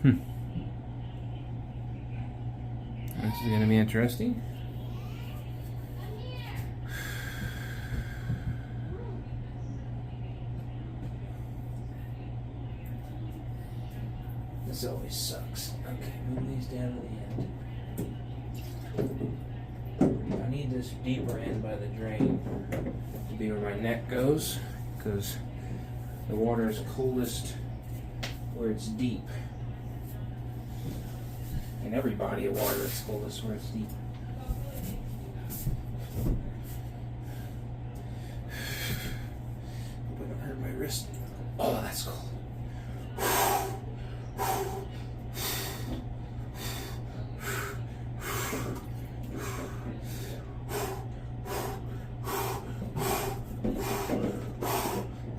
This is going to be interesting. This always sucks. Okay, move these down to the end. I need this deeper end by the drain to be where my neck goes, because the water is coldest where it's deep. In every body of water, it's coldest where it's deep. Hope I don't hurt my wrist. Oh, that's cold.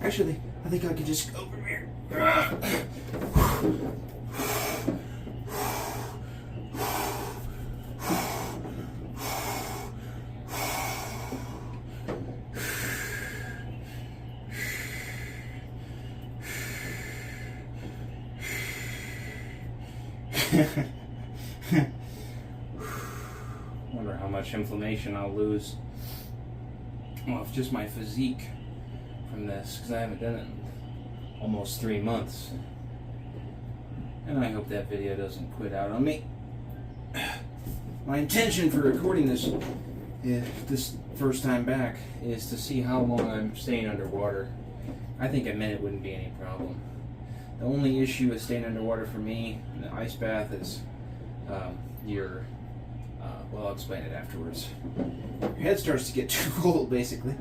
Actually, I think I could just go from here. Wonder how much inflammation I'll lose off just my physique from this, because I haven't done it in almost 3 months. And I hope that video doesn't quit out on me. My intention for recording this first time back is to see how long I'm staying underwater. I think a minute wouldn't be any problem. The only issue with staying underwater for me in the ice bath is well, I'll explain it afterwards. Your head starts to get too cold, basically.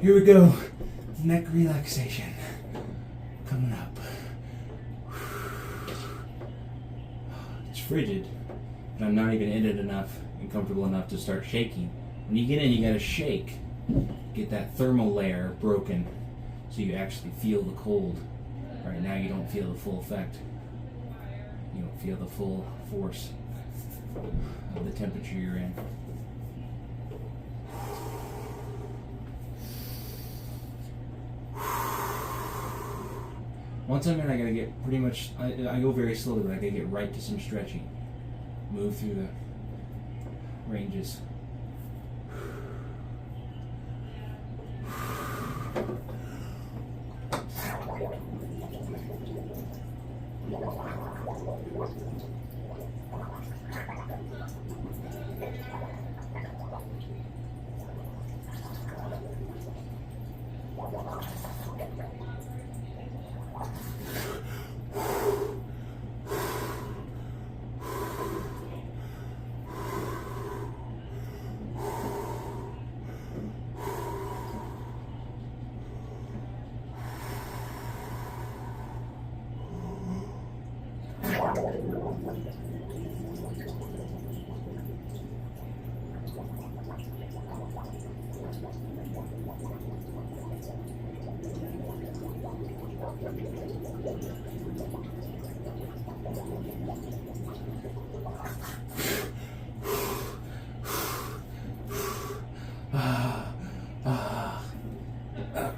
Here we go. Neck relaxation coming up. It's frigid, and I'm not even in it enough and comfortable enough to start shaking. When you get in, you gotta shake. Get that thermal layer broken so you actually feel the cold. Right now you don't feel the full effect. You don't feel the full force of the temperature you're in. Once I'm in, I gotta get pretty much, I go very slowly, but I gotta get right to some stretching. Move through the ranges.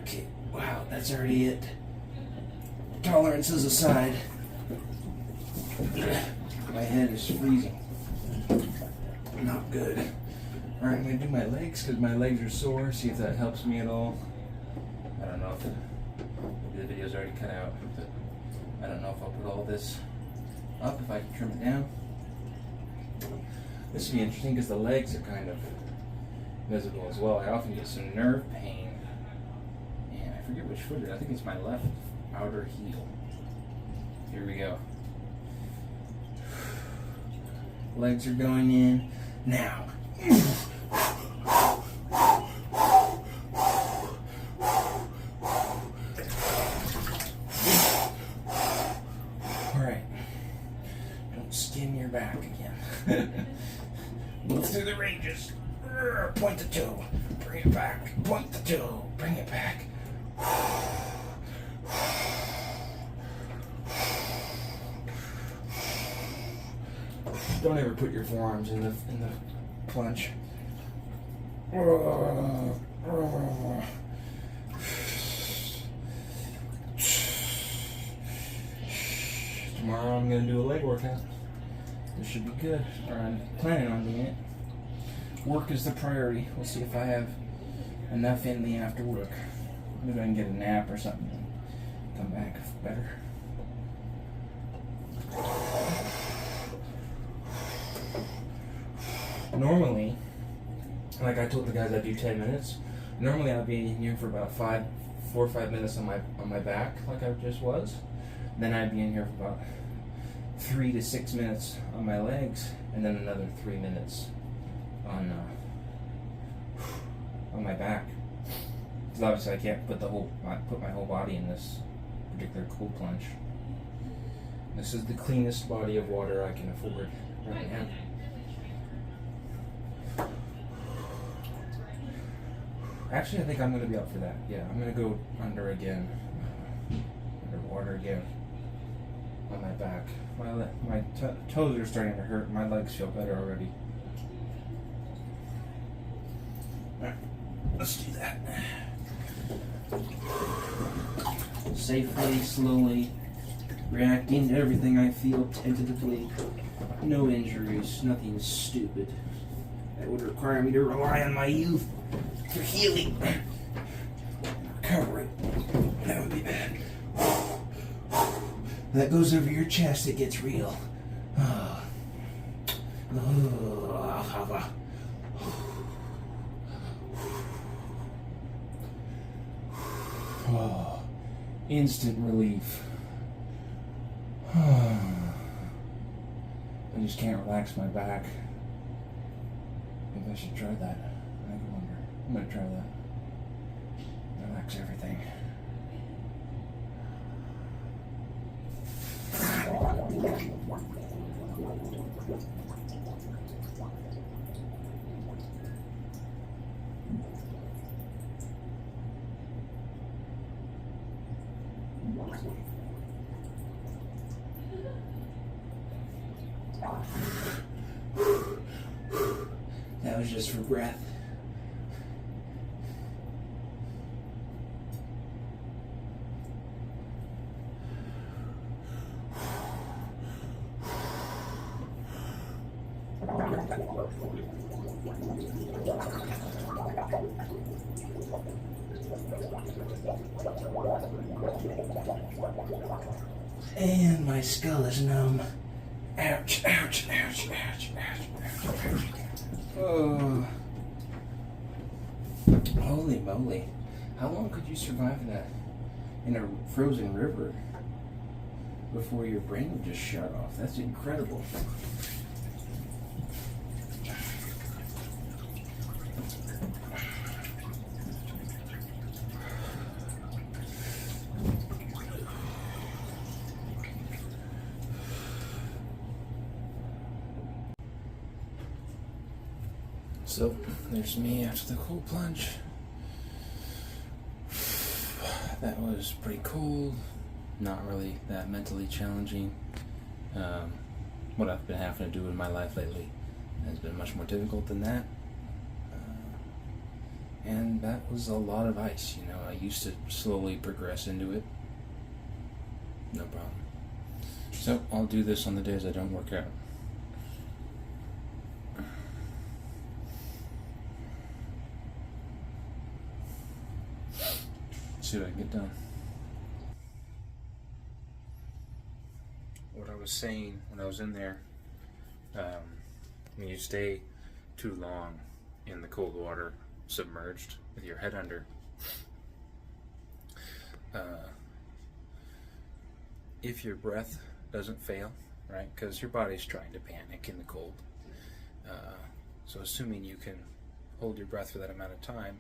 Okay, wow, that's already it. Tolerances aside, my head is freezing. Not good. Alright, I'm going to do my legs because my legs are sore, see if that helps me at all. I don't know if maybe the video's already cut out, but I don't know if I'll put all this up, if I can trim it down. This would be interesting because the legs are kind of visible as well. I often get some nerve pain, and I forget which foot it is. I think it's my left outer heel. Here we go. Legs are going in now. Alright. Don't skin your back again. Move through the ranges. Point the toe. bring it back. Point the toe, bring it back. Don't ever put your forearms in the plunge. Tomorrow I'm going to do a leg workout. This should be good, or I'm planning on doing it. Work is the priority. We'll see if I have enough in me after work. Maybe I can get a nap or something and come back better. Normally, like I told the guys, I do 10 minutes. Normally I'll be in here for about 4 or 5 minutes on my back, like I just was. Then I'd be in here for about 3 to 6 minutes on my legs, and then another 3 minutes on my back. Because obviously I can't put my whole body in this particular cold plunge. This is the cleanest body of water I can afford right now. Actually, I think I'm going to be up for that. Yeah, I'm going to go under again. Underwater again. On my back. My toes are starting to hurt. My legs feel better already. Alright, let's do that. Safely, slowly, reacting to everything I feel tentatively. No injuries, nothing stupid. That would require me to rely on my youth for healing and recovery. That would be bad. That goes over your chest, it gets real. Instant relief. I just can't relax my back. Maybe I should try that. I'm gonna try that. Relax everything. That was just for breath. And my skull is numb. Ouch, ouch, ouch, ouch, ouch, ouch, ouch. Oh. Holy moly. How long could you survive in a frozen river before your brain would just shut off? That's incredible. So, there's me after the cold plunge. That was pretty cold, not really that mentally challenging. What I've been having to do in my life lately has been much more difficult than that. And that was a lot of ice, you know. I used to slowly progress into it. No problem. So, I'll do this on the days I don't work out. See what I can get done. What I was saying when I was in there, when you stay too long in the cold water, submerged with your head under, if your breath doesn't fail, right, because your body's trying to panic in the cold, so assuming you can hold your breath for that amount of time,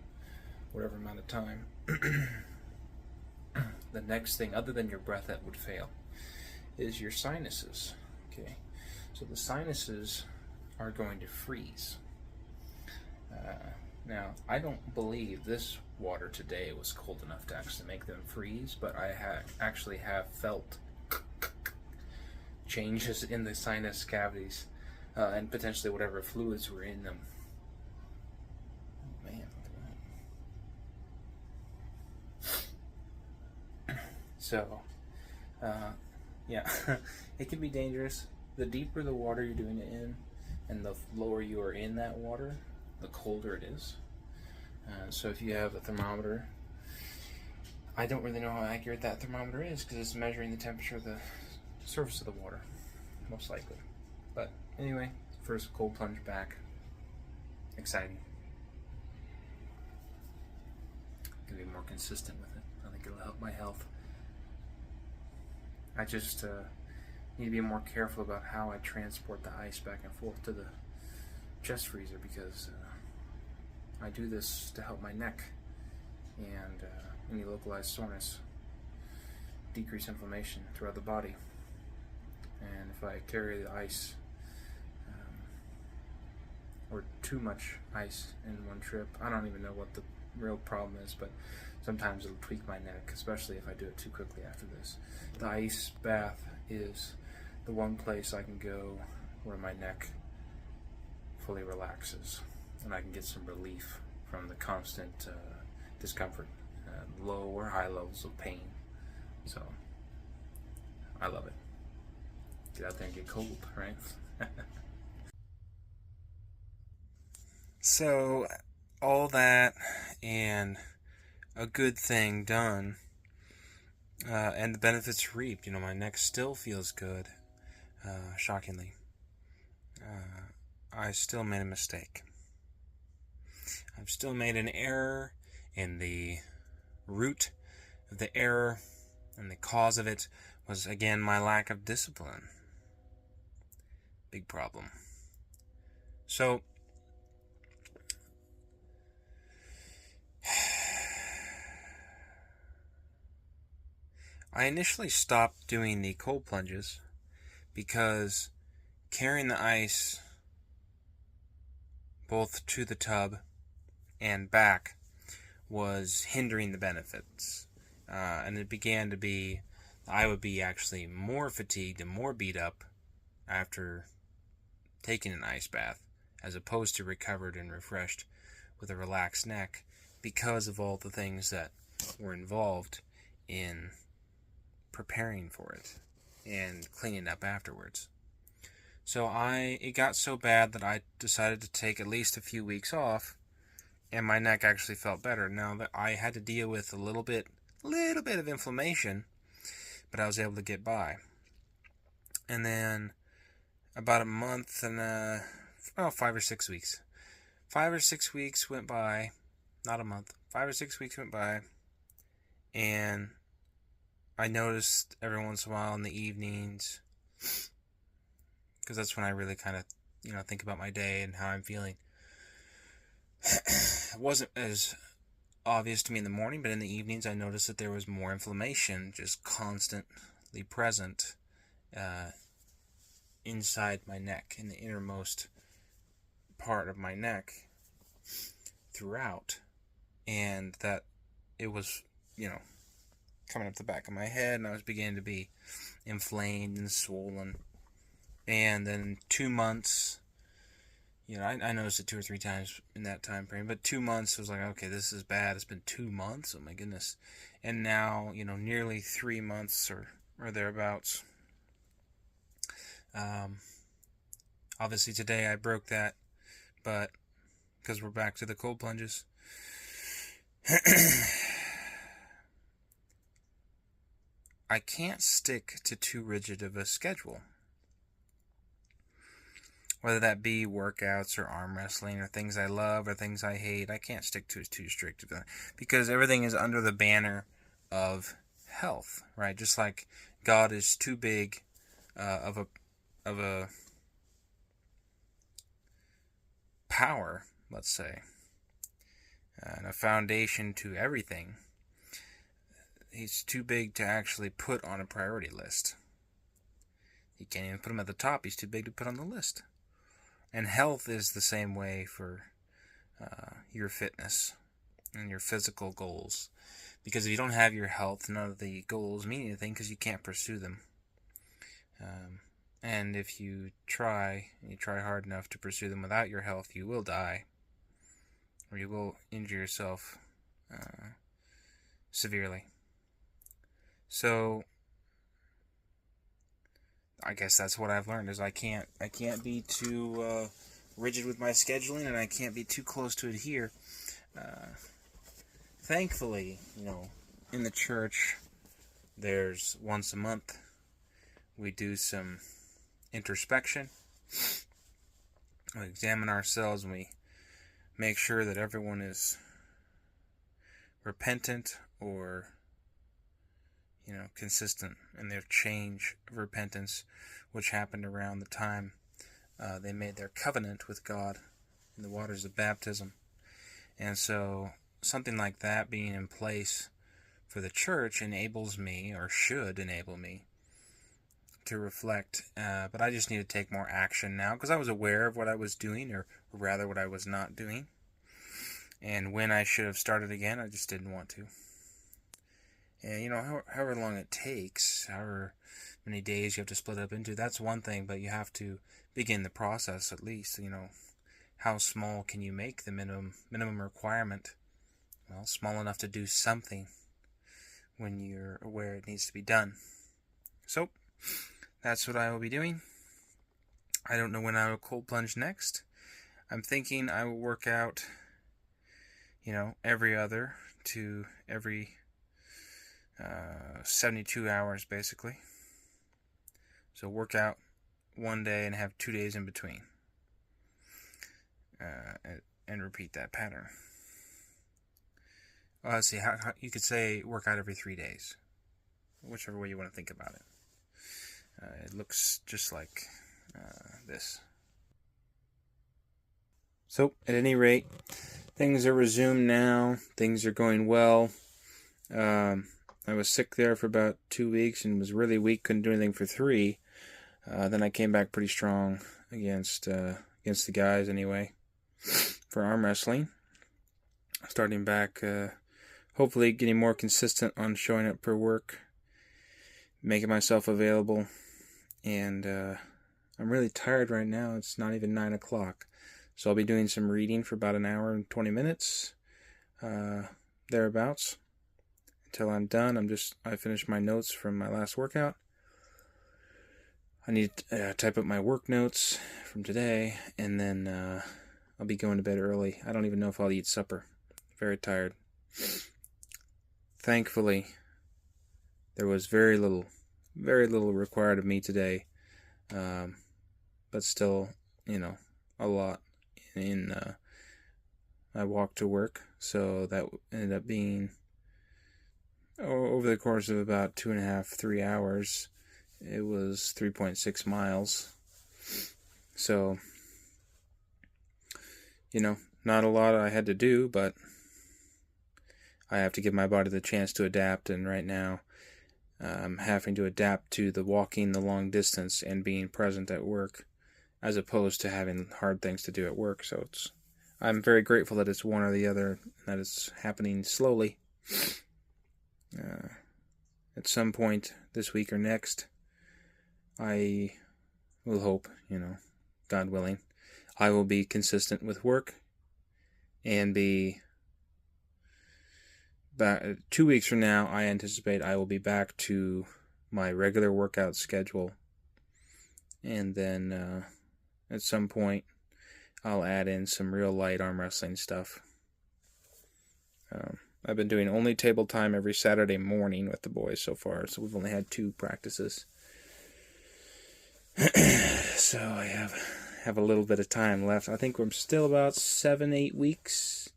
whatever amount of time, the next thing other than your breath that would fail is your sinuses. Okay, so the sinuses are going to freeze. Now, I don't believe this water today was cold enough to actually make them freeze, but I actually have felt changes in the sinus cavities and potentially whatever fluids were in them. Oh, man, look at that. So, yeah, it can be dangerous. The deeper the water you're doing it in, and the lower you are in that water, the colder it is. So if you have a thermometer, I don't really know how accurate that thermometer is because it's measuring the temperature of the surface of the water, most likely. But anyway, first cold plunge back. Exciting. Gonna be more consistent with it. I think it'll help my health. I just need to be more careful about how I transport the ice back and forth to the chest freezer because I do this to help my neck and any localized soreness, decrease inflammation throughout the body. And if I carry the ice or too much ice in one trip, I don't even know what the real problem is, but sometimes it'll tweak my neck, especially if I do it too quickly after this. The ice bath is the one place I can go where my neck fully relaxes and I can get some relief from the constant discomfort, low or high levels of pain. So I love it. Get out there and get cold, right? So all that and a good thing done, and the benefits reaped. You know, my neck still feels good, shockingly. I still made a mistake. I've still made an error, and the root of the error and the cause of it was, again, my lack of discipline. Big problem. So, I initially stopped doing the cold plunges because carrying the ice both to the tub and back was hindering the benefits. And it began to be, I would be actually more fatigued and more beat up after taking an ice bath, as opposed to recovered and refreshed with a relaxed neck because of all the things that were involved in preparing for it and cleaning up afterwards. So it got so bad that I decided to take at least a few weeks off, and my neck actually felt better. Now that I had to deal with a little bit of inflammation, but I was able to get by. And then about a month and 5 or 6 weeks. 5 or 6 weeks went by, not a month. 5 or 6 weeks went by, and I noticed every once in a while in the evenings, because that's when I really kind of, think about my day and how I'm feeling. It wasn't as obvious to me in the morning, but in the evenings I noticed that there was more inflammation just constantly present inside my neck, in the innermost part of my neck throughout, and that it was, coming up the back of my head, and I was beginning to be inflamed and swollen. And then 2 months, I noticed it 2 or 3 times in that time frame, but 2 months was like, okay, this is bad. It's been 2 months. Oh my goodness. And now, nearly 3 months or thereabouts. Obviously today I broke that, but because we're back to the cold plunges. I can't stick to too rigid of a schedule. Whether that be workouts or arm wrestling or things I love or things I hate, I can't stick to it too strict of that, because everything is under the banner of health, right? Just like God is too big of a power, let's say, and a foundation to everything. He's too big to actually put on a priority list. You can't even put him at the top. He's too big to put on the list. And health is the same way for your fitness and your physical goals. Because if you don't have your health, none of the goals mean anything because you can't pursue them. And if you try hard enough to pursue them without your health, you will die. Or you will injure yourself severely. So I guess that's what I've learned is I can't be too rigid with my scheduling, and I can't be too close to adhere. Thankfully, in the church, there's once a month we do some introspection. We examine ourselves and we make sure that everyone is repentant or consistent in their change of repentance, which happened around the time they made their covenant with God in the waters of baptism. And so something like that being in place for the church enables me, or should enable me, to reflect. But I just need to take more action now, because I was aware of what I was doing, or rather what I was not doing. And when I should have started again, I just didn't want to. And, however long it takes, however many days you have to split up into, that's one thing, but you have to begin the process at least. How small can you make the minimum requirement? Well, small enough to do something when you're aware it needs to be done. So, that's what I will be doing. I don't know when I will cold plunge next. I'm thinking I will work out, every other to every 72 hours, basically. So work out one day and have 2 days in between. And repeat that pattern. Well, let's see, how you could say work out every 3 days. Whichever way you want to think about it. It looks just like this. So, at any rate, things are resumed now. Things are going well. I was sick there for about 2 weeks and was really weak, couldn't do anything for 3. Then I came back pretty strong against the guys anyway for arm wrestling. Starting back, hopefully getting more consistent on showing up for work, making myself available, and I'm really tired right now. It's not even 9 o'clock, so I'll be doing some reading for about an hour and 20 minutes, thereabouts. Until I'm done, I finished my notes from my last workout. I need to type up my work notes from today, and then I'll be going to bed early. I don't even know if I'll eat supper. Very tired. Thankfully, there was very little required of me today, but still, a lot. I walked to work, so that ended up being, over the course of about 2.5, 3 hours, it was 3.6 miles. So, not a lot I had to do, but I have to give my body the chance to adapt, and right now I'm having to adapt to the walking the long distance and being present at work, as opposed to having hard things to do at work. So I'm very grateful that it's one or the other, that it's happening slowly. At some point this week or next, I will hope, God willing, I will be consistent with work and be back. 2 weeks from now, I anticipate I will be back to my regular workout schedule, and then at some point I'll add in some real light arm wrestling stuff. I've been doing only table time every Saturday morning with the boys so far, so we've only had 2 practices. So I have a little bit of time left. I think we're still about 7-8 weeks,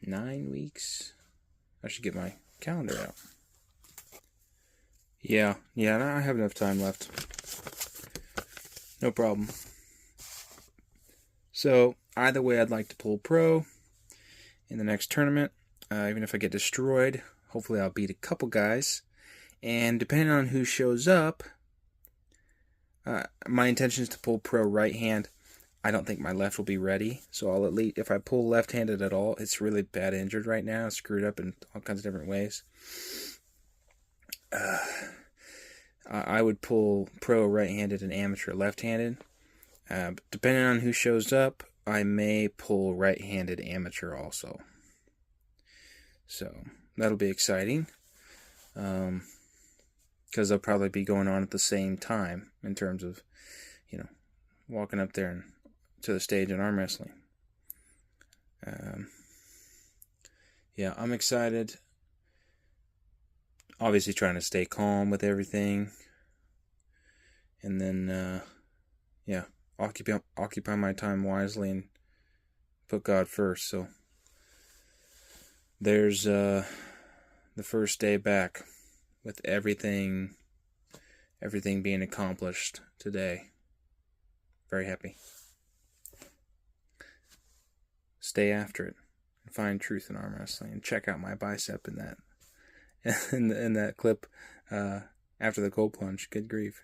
9 weeks. I should get my calendar out. Yeah, I have enough time left. No problem. So either way, I'd like to pull pro in the next tournament. Even if I get destroyed, hopefully I'll beat a couple guys. And depending on who shows up, my intention is to pull pro right hand. I don't think my left will be ready. So I'll at least, if I pull left-handed at all, it's really bad injured right now, screwed up in all kinds of different ways. I would pull pro right-handed and amateur left-handed. Depending on who shows up, I may pull right-handed amateur also. So that'll be exciting. Because they'll probably be going on at the same time in terms of, walking up there and to the stage in arm wrestling. Yeah, I'm excited. Obviously trying to stay calm with everything. And then, occupy my time wisely and put God first. So there's the first day back with everything being accomplished today. Very happy. Stay after it and find truth in arm wrestling, and check out my bicep in that in that clip after the cold plunge. Good grief.